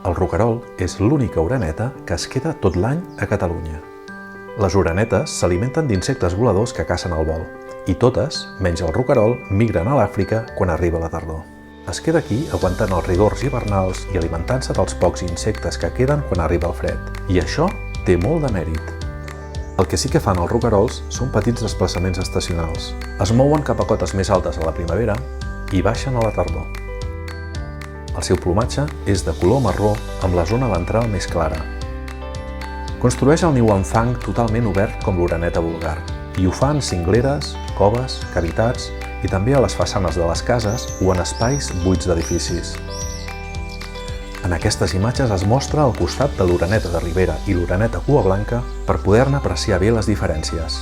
El roquerol és l'única oreneta que es queda tot l'any a Catalunya. Les orenetes s'alimenten d'insectes voladors que cacen al vol, i totes, menys el roquerol, migren a l'Àfrica quan arriba la tardor. Es queda aquí aguantant els rigors hivernals i alimentant-se dels pocs insectes que queden quan arriba el fred. I això té molt de mèrit. El que sí que fan els roquerols són petits desplaçaments estacionals. Es mouen cap a cotes més altes a la primavera i baixen a la tardor. El seu plomatge és de color marró amb la zona ventral més clara. Construeix el niu en fang totalment obert com l'oreneta vulgar i ho fa en cingleres, coves, cavitats i també a les façanes de les cases o en espais buits d'edificis. En aquestes imatges es mostra el costat de l'oreneta de ribera i l'oreneta cua blanca per poder-ne apreciar bé les diferències.